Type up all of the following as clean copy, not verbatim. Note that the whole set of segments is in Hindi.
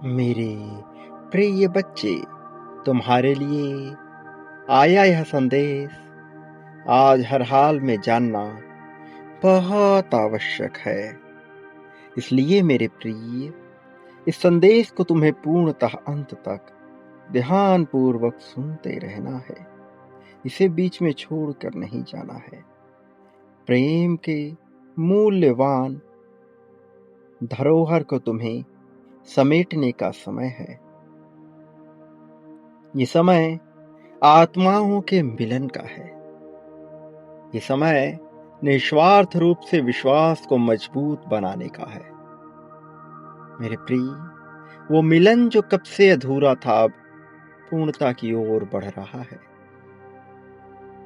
मेरे प्रिय बच्चे, तुम्हारे लिए आया यह संदेश आज हर हाल में जानना बहुत आवश्यक है। इसलिए मेरे प्रिय, इस संदेश को तुम्हें पूर्णतः अंत तक ध्यान पूर्वक सुनते रहना है। इसे बीच में छोड़कर नहीं जाना है। प्रेम के मूल्यवान धरोहर को तुम्हें समेटने का समय है। ये समय आत्माओं के मिलन का है। ये समय निस्वार्थ रूप से विश्वास को मजबूत बनाने का है। मेरे प्रिय, वो मिलन जो कब से अधूरा था अब पूर्णता की ओर बढ़ रहा है।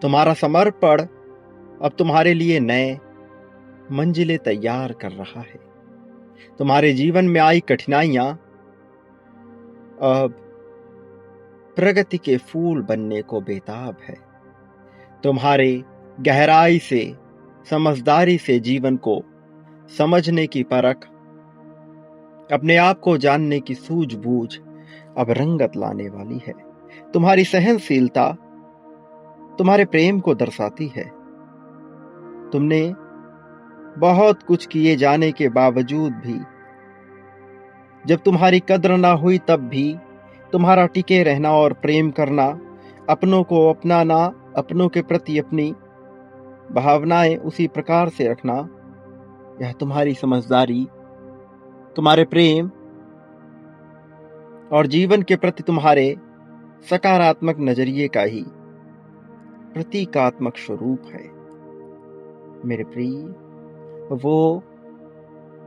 तुम्हारा समर्पण अब तुम्हारे लिए नए मंजिलें तैयार कर रहा है। तुम्हारे जीवन में आई कठिनाइयां अब प्रगति के फूल बनने को बेताब है। तुम्हारे गहराई से, समझदारी से जीवन को समझने की परख, अपने आप को जानने की सूझबूझ अब रंगत लाने वाली है। तुम्हारी सहनशीलता तुम्हारे प्रेम को दर्शाती है। तुमने बहुत कुछ किए जाने के बावजूद भी, जब तुम्हारी कद्र ना हुई तब भी तुम्हारा टिके रहना और प्रेम करना, अपनों को अपनाना, अपनों के प्रति अपनी भावनाएं उसी प्रकार से रखना, यह तुम्हारी समझदारी, तुम्हारे प्रेम और जीवन के प्रति तुम्हारे सकारात्मक नजरिए का ही प्रतीकात्मक स्वरूप है। मेरे प्रिय, वो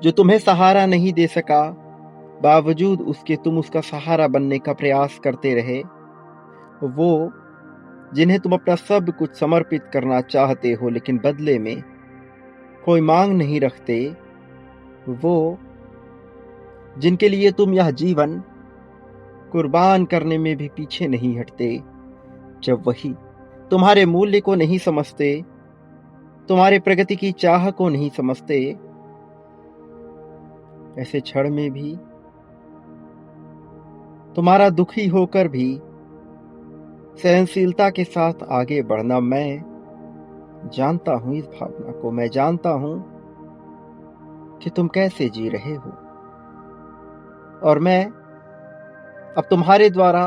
जो तुम्हें सहारा नहीं दे सका, बावजूद उसके तुम उसका सहारा बनने का प्रयास करते रहे, वो जिन्हें तुम अपना सब कुछ समर्पित करना चाहते हो लेकिन बदले में कोई मांग नहीं रखते, वो जिनके लिए तुम यह जीवन कुर्बान करने में भी पीछे नहीं हटते, जब वही तुम्हारे मूल्य को नहीं समझते, तुम्हारे प्रगति की चाह को नहीं समझते, ऐसे क्षण में भी तुम्हारा दुखी होकर भी सहनशीलता के साथ आगे बढ़ना, मैं जानता हूं इस भावना को। मैं जानता हूं कि तुम कैसे जी रहे हो, और मैं अब तुम्हारे द्वारा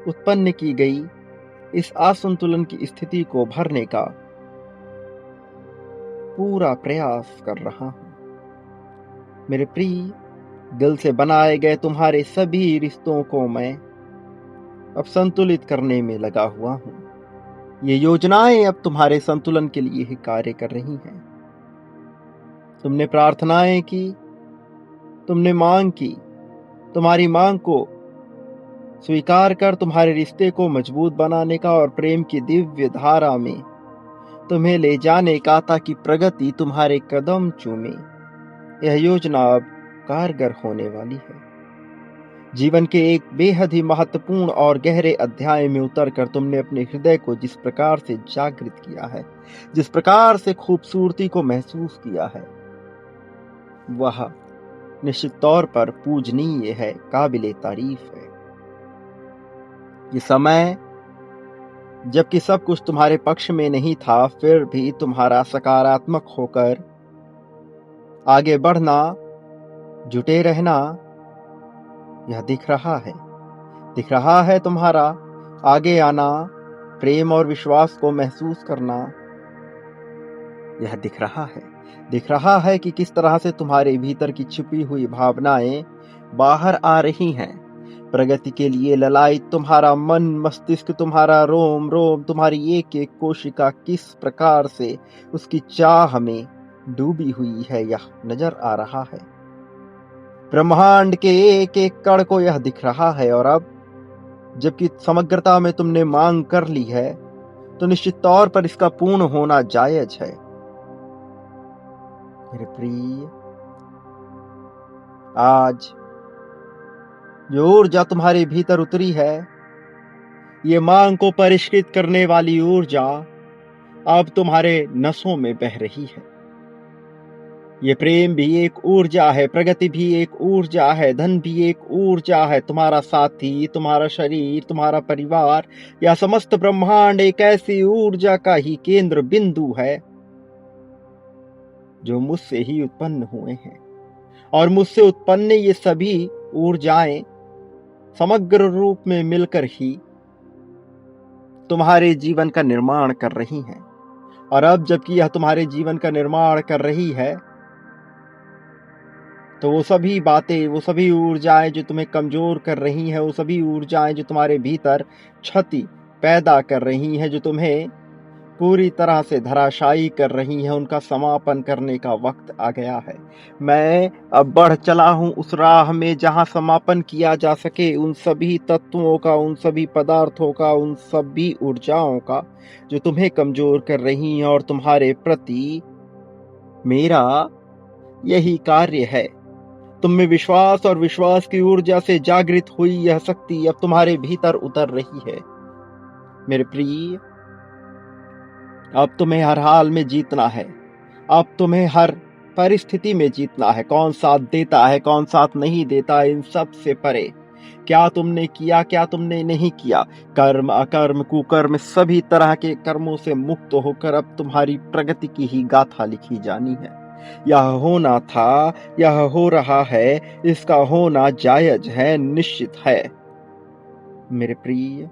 उत्पन्न की गई इस असंतुलन की स्थिति को भरने का पूरा प्रयास कर रहा हूं। मेरे प्रिय, दिल से बनाए गए तुम्हारे सभी रिश्तों को मैं अब संतुलित करने में लगा हुआ हूं। ये योजनाएं अब तुम्हारे संतुलन के लिए ही कार्य कर रही हैं। तुमने प्रार्थनाएं की, तुमने मांग की, तुम्हारी मांग को स्वीकार कर तुम्हारे रिश्ते को मजबूत बनाने का और प्रेम की दिव्य धारा में तुम्हें ले जाने का, ताकि प्रगति तुम्हारे कदम चूमे, यह योजना अब कारगर होने वाली है। जीवन के एक बेहद ही महत्वपूर्ण और गहरे अध्याय में उतरकर तुमने अपने हृदय को जिस प्रकार से जागृत किया है, जिस प्रकार से खूबसूरती को महसूस किया है, वह निश्चित तौर पर पूजनीय है, काबिले तारीफ है। ये समय, जबकि सब कुछ तुम्हारे पक्ष में नहीं था, फिर भी तुम्हारा सकारात्मक होकर आगे बढ़ना, जुटे रहना, यह दिख रहा है। दिख रहा है तुम्हारा आगे आना, प्रेम और विश्वास को महसूस करना, यह दिख रहा है। दिख रहा है कि किस तरह से तुम्हारे भीतर की छिपी हुई भावनाएं बाहर आ रही हैं। प्रगति के लिए ललायित तुम्हारा मन, मस्तिष्क, तुम्हारा रोम रोम, तुम्हारी एक एक कोशिका किस प्रकार से उसकी चाह में डूबी हुई है, यह नजर आ रहा है। ब्रह्मांड के एक एक कण को यह दिख रहा है। और अब जबकि समग्रता में तुमने मांग कर ली है, तो निश्चित तौर पर इसका पूर्ण होना जायज है। मेरे प्रिय, आज जो ऊर्जा तुम्हारे भीतर उतरी है, ये मांग को परिष्कृत करने वाली ऊर्जा अब तुम्हारे नसों में बह रही है। ये प्रेम भी एक ऊर्जा है, प्रगति भी एक ऊर्जा है, धन भी एक ऊर्जा है। तुम्हारा साथी, तुम्हारा शरीर, तुम्हारा परिवार या समस्त ब्रह्मांड एक ऐसी ऊर्जा का ही केंद्र बिंदु है जो मुझसे ही उत्पन्न हुए हैं। और मुझसे उत्पन्न ये सभी ऊर्जाएं समग्र रूप में मिलकर ही तुम्हारे जीवन का निर्माण कर रही हैं। और अब जबकि यह तुम्हारे जीवन का निर्माण कर रही है, तो वो सभी बातें, वो सभी ऊर्जाएं जो तुम्हें कमजोर कर रही हैं, वो सभी ऊर्जाएं जो तुम्हारे भीतर क्षति पैदा कर रही हैं, जो तुम्हें पूरी तरह से धराशायी कर रही हैं, उनका समापन करने का वक्त आ गया है। मैं अब बढ़ चला हूं उस राह में जहां समापन किया जा सके उन सभी तत्वों का, उन सभी पदार्थों का, उन सभी ऊर्जाओं का जो तुम्हें कमजोर कर रही हैं। और तुम्हारे प्रति मेरा यही कार्य है। तुम में विश्वास और विश्वास की ऊर्जा से जागृत हुई यह शक्ति अब तुम्हारे भीतर उतर रही है। मेरे प्रिय, अब तुम्हें हर हाल में जीतना है। अब तुम्हें हर परिस्थिति में जीतना है। कौन साथ देता है, कौन साथ नहीं देता, इन सब से परे क्या तुमने किया, क्या तुमने नहीं किया, कर्म, अकर्म, कुकर्म, सभी तरह के कर्मों से मुक्त होकर अब तुम्हारी प्रगति की ही गाथा लिखी जानी है। यह होना था, यह हो रहा है, इसका होना जायज है, निश्चित है। मेरे प्रिय,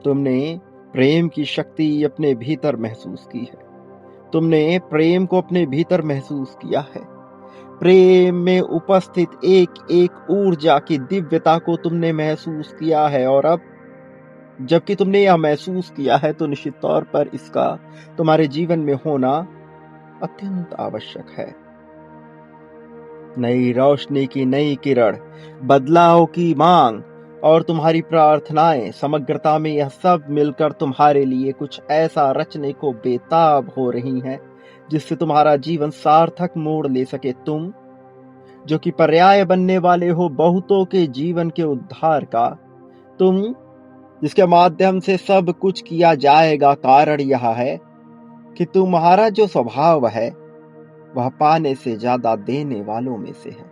तुमने प्रेम की शक्ति अपने भीतर महसूस की है। तुमने प्रेम को अपने भीतर महसूस किया है। प्रेम में उपस्थित एक एक ऊर्जा की दिव्यता को तुमने महसूस किया है। और अब जबकि तुमने यह महसूस किया है, तो निश्चित तौर पर इसका तुम्हारे जीवन में होना अत्यंत आवश्यक है। नई रोशनी की नई किरण, बदलाव की मांग और तुम्हारी प्रार्थनाएं, समग्रता में यह सब मिलकर तुम्हारे लिए कुछ ऐसा रचने को बेताब हो रही हैं जिससे तुम्हारा जीवन सार्थक मोड़ ले सके। तुम जो कि पर्याय बनने वाले हो बहुतों के जीवन के उद्धार का, तुम जिसके माध्यम से सब कुछ किया जाएगा। कारण यह है कि तुम्हारा जो स्वभाव है वह पाने से ज्यादा देने वालों में से है।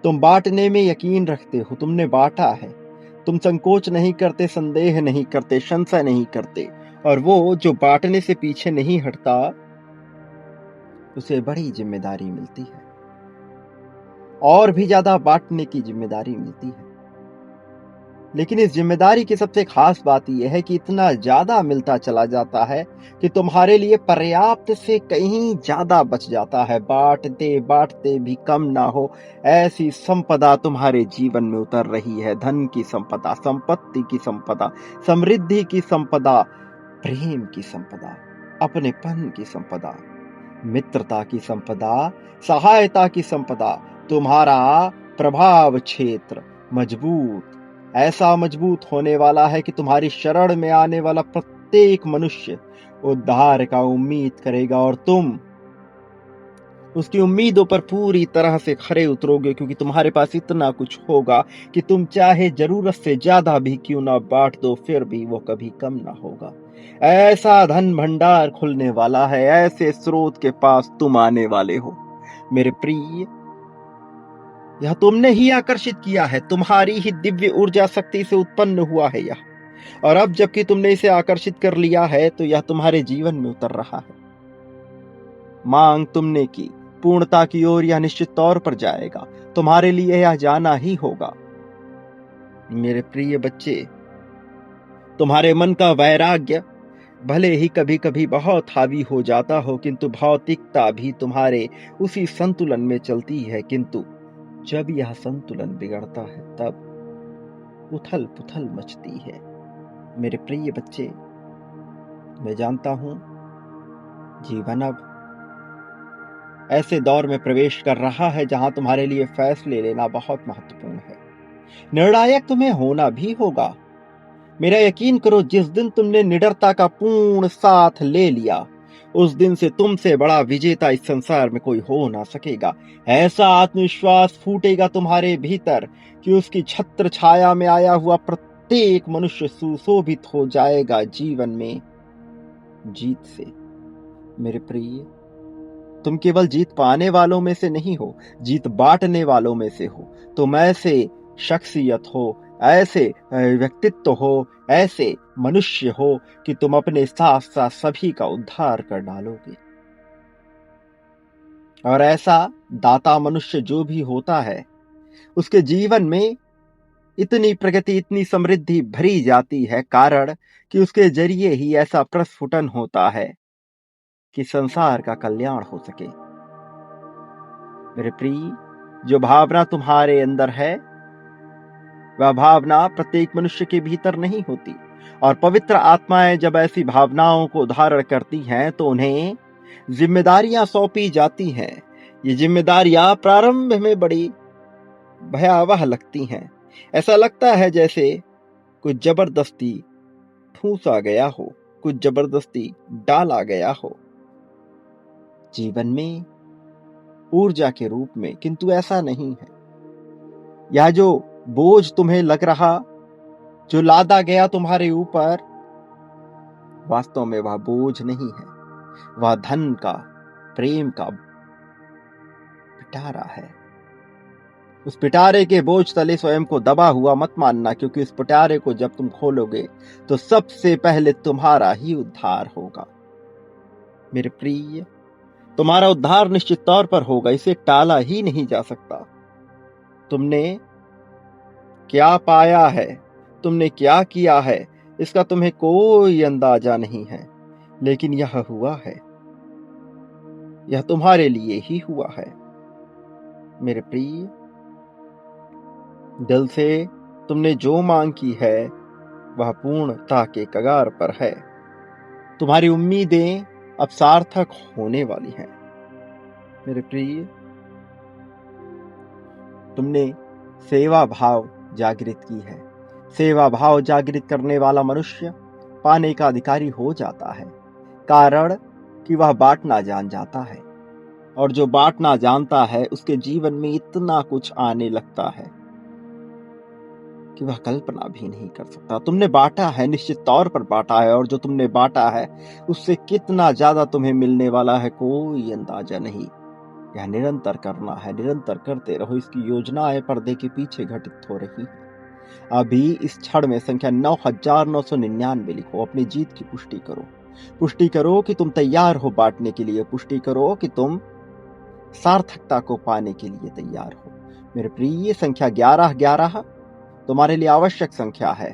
तुम बांटने में यकीन रखते हो, तुमने बांटा है। तुम संकोच नहीं करते, संदेह नहीं करते, संशय नहीं करते। और वो जो बांटने से पीछे नहीं हटता, उसे बड़ी जिम्मेदारी मिलती है, और भी ज्यादा बांटने की जिम्मेदारी मिलती है। लेकिन इस जिम्मेदारी की सबसे खास बात यह है कि इतना ज्यादा मिलता चला जाता है कि तुम्हारे लिए पर्याप्त से कहीं ज्यादा बच जाता है। बांटते बांटते भी कम ना हो, ऐसी संपदा तुम्हारे जीवन में उतर रही है। धन की संपदा, संपत्ति की संपदा, समृद्धि की संपदा, प्रेम की संपदा, अपनेपन की संपदा, मित्रता की संपदा, सहायता की संपदा। तुम्हारा प्रभाव क्षेत्र मजबूत, ऐसा मजबूत होने वाला है कि तुम्हारी शरण में आने वाला प्रत्येक मनुष्य उद्धार का उम्मीद करेगा, और तुम उसकी उम्मीदों पर पूरी तरह से खरे उतरोगे, क्योंकि तुम्हारे पास इतना कुछ होगा कि तुम चाहे जरूरत से ज्यादा भी क्यों ना बांट दो, फिर भी वो कभी कम ना होगा। ऐसा धन भंडार खुलने वाला है, ऐसे स्रोत के पास तुम आने वाले हो। मेरे प्रिय, यह तुमने ही आकर्षित किया है, तुम्हारी ही दिव्य ऊर्जा शक्ति से उत्पन्न हुआ है यह। और अब जबकि तुमने इसे आकर्षित कर लिया है, तो यह तुम्हारे जीवन में उतर रहा है। मांग तुमने की, पूर्णता की ओर यह निश्चित तौर पर जाएगा। तुम्हारे लिए यह जाना ही होगा। मेरे प्रिय बच्चे, तुम्हारे मन का वैराग्य भले ही कभी कभी बहुत हावी हो जाता हो, किंतु भौतिकता भी तुम्हारे उसी संतुलन में चलती है। किंतु जब यह संतुलन बिगड़ता है, तब उथल पुथल मचती है। मेरे प्रिय बच्चे, मैं जानता हूं जीवन अब ऐसे दौर में प्रवेश कर रहा है जहां तुम्हारे लिए फैसले लेना बहुत महत्वपूर्ण है। निर्णायक तुम्हें होना भी होगा। मेरा यकीन करो, जिस दिन तुमने निडरता का पूर्ण साथ ले लिया, उस दिन से तुमसे बड़ा विजेता इस संसार में कोई हो ना सकेगा। ऐसा आत्मविश्वास फूटेगा तुम्हारे भीतर कि उसकी छत्र छाया में आया हुआ प्रत्येक मनुष्य सुशोभित हो जाएगा जीवन में जीत से। मेरे प्रिय, तुम केवल जीत पाने वालों में से नहीं हो, जीत बांटने वालों में से हो। तुम ऐसे शख्सियत हो, ऐसे व्यक्तित्व हो, ऐसे मनुष्य हो कि तुम अपने साथ साथ सभी का उद्धार कर डालोगे। और ऐसा दाता मनुष्य जो भी होता है, उसके जीवन में इतनी प्रगति, इतनी समृद्धि भरी जाती है, कारण कि उसके जरिए ही ऐसा प्रस्फुटन होता है कि संसार का कल्याण हो सके। मेरे प्रिय, जो भावना तुम्हारे अंदर है, वह भावना प्रत्येक मनुष्य के भीतर नहीं होती। और पवित्र आत्माएं जब ऐसी भावनाओं को धारण करती हैं तो उन्हें जिम्मेदारियां सौंपी जाती हैं। ये जिम्मेदारियां प्रारंभ में बड़ी भयावह लगती हैं। ऐसा लगता है जैसे कुछ जबरदस्ती ठूंसा गया हो, कुछ जबरदस्ती डाला गया हो जीवन में ऊर्जा के रूप में, किंतु ऐसा नहीं है। यह जो बोझ तुम्हें लग रहा, जो लादा गया तुम्हारे ऊपर, वास्तव में वह बोझ नहीं है, वह धन का, प्रेम का पिटारा है। उस पिटारे के बोझ तले स्वयं को दबा हुआ मत मानना, क्योंकि उस पिटारे को जब तुम खोलोगे तो सबसे पहले तुम्हारा ही उद्धार होगा। मेरे प्रिय, तुम्हारा उद्धार निश्चित तौर पर होगा, इसे टाला ही नहीं जा सकता। तुमने क्या पाया है, तुमने क्या किया है, इसका तुम्हें कोई अंदाजा नहीं है, लेकिन यह हुआ है, यह तुम्हारे लिए ही हुआ है। मेरे प्रिय, दिल से तुमने जो मांग की है वह पूर्णता के कगार पर है। तुम्हारी उम्मीदें अब सार्थक होने वाली हैं। मेरे प्रिय, तुमने सेवा भाव जागृत की है। सेवा भाव जागृत करने वाला मनुष्य पाने का अधिकारी हो जाता है, कारण कि वह बांटना जान जाता है। और जो बांटना जानता है उसके जीवन में इतना कुछ आने लगता है कि वह कल्पना भी नहीं कर सकता। तुमने बांटा है, निश्चित तौर पर बांटा है, और जो तुमने बांटा है उससे कितना ज्यादा तुम्हें मिलने वाला है कोई अंदाजा नहीं। यह निरंतर करना है, निरंतर करते रहो। इसकी योजनाएं पर्दे के पीछे घटित हो रही है। अभी इस क्षण में संख्या 9999 लिखो, अपनी जीत की पुष्टि करो। पुष्टि करो कि तुम तैयार हो बांटने के लिए, पुष्टि करो कि तुम सार्थकता को पाने के लिए तैयार हो। मेरे प्रिय, संख्या 1111 तुम्हारे लिए आवश्यक संख्या है।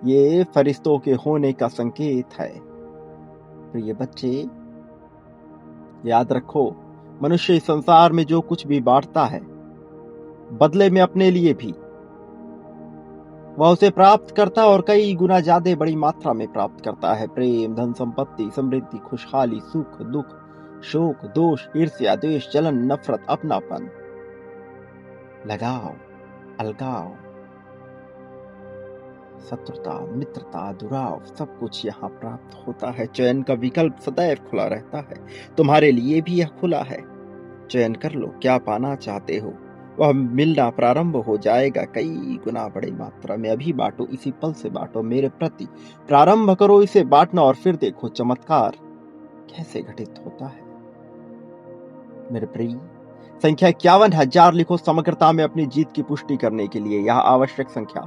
ये फरिश्तों के होने का संकेत है। प्रिय बच्चे, याद रखो, मनुष्य इस संसार में जो कुछ भी बांटता है, बदले में अपने लिए भी वह उसे प्राप्त करता और कई गुना ज्यादा बड़ी मात्रा में प्राप्त करता है। प्रेम, धन, संपत्ति, समृद्धि, खुशहाली, सुख, दुख, शोक, दोष, ईर्ष्या, द्वेष, जलन, नफरत, अपनापन, लगाव, अलगाव, शत्रुता, मित्रता, दुराव, सब कुछ यहाँ प्राप्त होता है। चयन का विकल्प सदैव खुला रहता है। तुम्हारे लिए भी यह खुला है। चयन कर लो, क्या पाना चाहते हो, वह मिलना प्रारंभ हो जाएगा कई गुना बड़ी मात्रा में। अभी बांटो, इसी पल से बांटो, मेरे प्रति प्रारंभ करो इसे बांटना, और फिर देखो चमत्कार कैसे घटित होता है। मेरे प्रिय, संख्या 51,000 लिखो, समग्रता में अपनी जीत की पुष्टि करने के लिए। यह आवश्यक संख्या,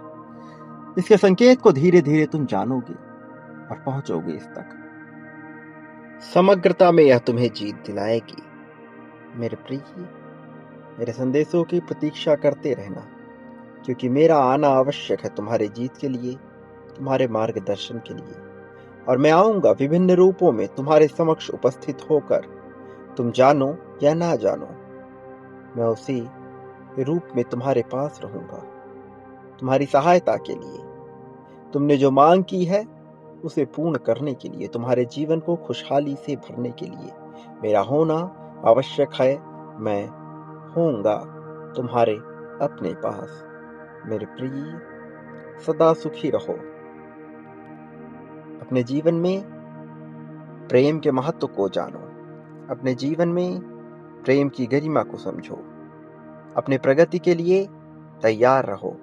इसके संकेत को धीरे धीरे तुम जानोगे और पहुंचोगे इस तक। समग्रता में यह तुम्हें जीत दिलाएगी। मेरे प्रिय, मेरे संदेशों की प्रतीक्षा करते रहना, क्योंकि मेरा आना आवश्यक है तुम्हारे जीत के लिए, तुम्हारे मार्गदर्शन के लिए। और मैं आऊंगा विभिन्न रूपों में तुम्हारे समक्ष उपस्थित होकर, तुम जानो या ना जानो, मैं उसी रूप में तुम्हारे पास रहूंगा, तुम्हारी सहायता के लिए, तुमने जो मांग की है उसे पूर्ण करने के लिए, तुम्हारे जीवन को खुशहाली से भरने के लिए मेरा होना आवश्यक है। मैं होऊंगा तुम्हारे अपने पास। मेरे प्रिय, सदा सुखी रहो। अपने जीवन में प्रेम के महत्व को जानो, अपने जीवन में प्रेम की गरिमा को समझो, अपने प्रगति के लिए तैयार रहो।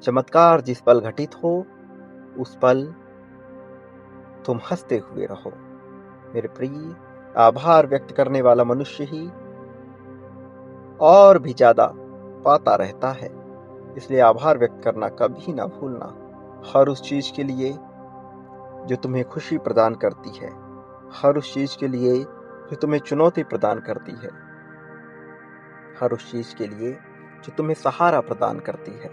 चमत्कार जिस पल घटित हो उस पल तुम हंसते हुए रहो। मेरे प्रिय, आभार व्यक्त करने वाला मनुष्य ही और भी ज्यादा पाता रहता है। इसलिए आभार व्यक्त करना कभी ना भूलना, हर उस चीज के लिए जो तुम्हें खुशी प्रदान करती है, हर उस चीज के लिए जो तुम्हें चुनौती प्रदान करती है, हर उस चीज के लिए जो तुम्हें सहारा प्रदान करती है।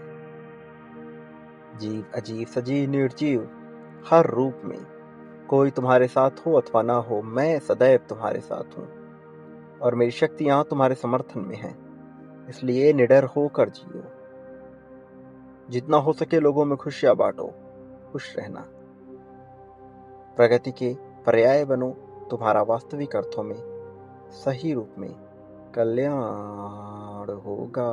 जीव अजीब सजीव निर्जीव हर रूप में कोई तुम्हारे साथ हो अथवा ना हो, मैं सदैव तुम्हारे साथ हूं और मेरी शक्तियां तुम्हारे समर्थन में हैं। इसलिए निडर होकर जियो, जितना हो सके लोगों में खुशियां बांटो, खुश रहना। प्रगति के पर्याय बनो, तुम्हारा वास्तविक अर्थों में सही रूप में कल्याण होगा।